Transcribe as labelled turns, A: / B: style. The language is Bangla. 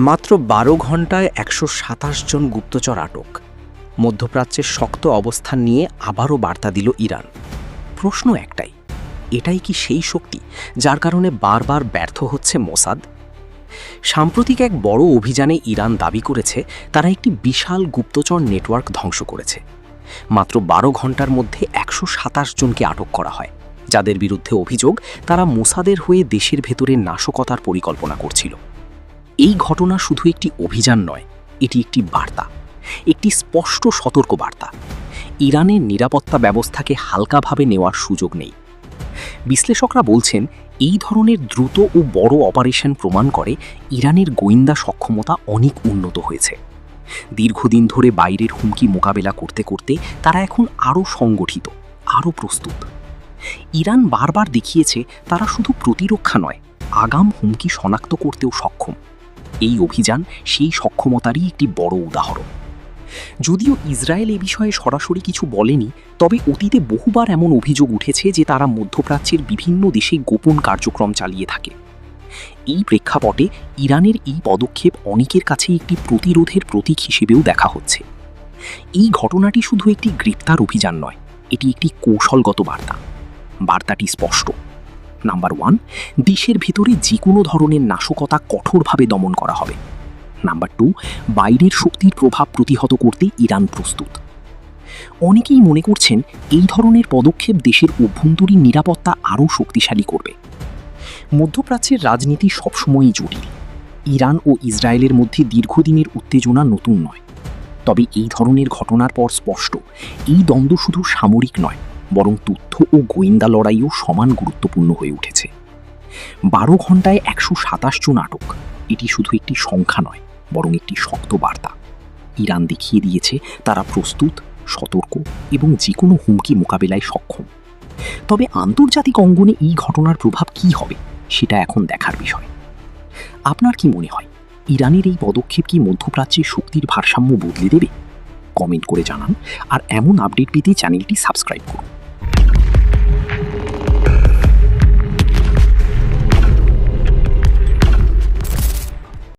A: মাত্র ১২ ঘণ্টায় ১২৭ জন গুপ্তচর আটক। মধ্যপ্রাচ্যের শক্ত অবস্থান নিয়ে আবারও বার্তা দিল ইরান। প্রশ্ন একটাই, এটাই কি সেই শক্তি যার কারণে বারবার ব্যর্থ হচ্ছে মোসাদ? সাম্প্রতিক এক বড় অভিযানে ইরান দাবি করেছে তারা একটি বিশাল গুপ্তচর নেটওয়ার্ক ধ্বংস করেছে। মাত্র ১২ ঘণ্টার মধ্যে ১২৭ জনকে আটক করা হয়, যাদের বিরুদ্ধে অভিযোগ তারা মোসাদের হয়ে দেশের ভেতরে নাশকতার পরিকল্পনা করছিল। এই ঘটনা শুধু একটি অভিযান নয়, এটি একটি বার্তা, একটি স্পষ্ট সতর্ক বার্তা। ইরানের নিরাপত্তা ব্যবস্থাকে হালকাভাবে নেওয়ার সুযোগ নেই। বিশ্লেষকরা বলছেন, এই ধরনের দ্রুত ও বড় অপারেশন প্রমাণ করে ইরানের গোয়েন্দা সক্ষমতা অনেক উন্নত হয়েছে। দীর্ঘদিন ধরে বাইরের হুমকি মোকাবেলা করতে করতে তারা এখন আরও সংগঠিত, আরও প্রস্তুত। ইরান বারবার দেখিয়েছে তারা শুধু প্রতিরক্ষা নয়, আগাম হুমকি শনাক্ত করতেও সক্ষম। এই অভিযান সেই সক্ষমতারই একটি বড় উদাহরণ। যদিও ইসরায়েল এ বিষয়ে সরাসরি কিছু বলেনি, তবে অতীতে বহুবার এমন অভিযোগ উঠেছে যে তারা মধ্যপ্রাচ্যের বিভিন্ন দেশে গোপন কার্যক্রম চালিয়ে থাকে। এই প্রেক্ষাপটে ইরানের এই পদক্ষেপ অনেকের কাছে একটি প্রতিরোধের প্রতীক হিসেবেও দেখা হচ্ছে। এই ঘটনাটি শুধু একটি গ্রেপ্তার অভিযান নয়, এটি একটি কৌশলগত বার্তা। বার্তাটি স্পষ্ট। নাম্বার 1, দেশের ভিতরে যে কোনো ধরনের নাশকতা কঠোরভাবে দমন করা হবে। নাম্বার 2, বাইরের শক্তির প্রভাব প্রতিহত করতে ইরান প্রস্তুত। অনেকেই মনে করছেন এই ধরনের পদক্ষেপ দেশের অভ্যন্তরীণ নিরাপত্তা আরও শক্তিশালী করবে। মধ্যপ্রাচ্যের রাজনীতি সবসময়ই জটিল। ইরান ও ইসরায়েলের মধ্যে দীর্ঘদিনের উত্তেজনা নতুন নয়। তবে এই ধরনের ঘটনার পর স্পষ্ট, এই দ্বন্দ্ব শুধু সামরিক নয়, বরং তথ্য ও গোয়েন্দা লড়াইও সমান গুরুত্বপূর্ণ হয়ে উঠেছে। ১২ ঘণ্টায় ১২৭ জন আটক, এটি শুধু একটি সংখ্যা নয়, বরং একটি শক্ত বার্তা। ইরান দেখিয়ে দিয়েছে তারা প্রস্তুত, সতর্ক এবং যে কোনো হুমকি মোকাবেলায় সক্ষম। তবে আন্তর্জাতিক অঙ্গনে এই ঘটনার প্রভাব কী হবে সেটা এখন দেখার বিষয়। আপনার কি মনে হয়, ইরানের এই পদক্ষেপ কি মধ্যপ্রাচ্যের শক্তির ভারসাম্য বদলে দেবে? কমেন্ট করে জানান, আর এমন আপডেট পেতে চ্যানেলটি সাবস্ক্রাইব করুন।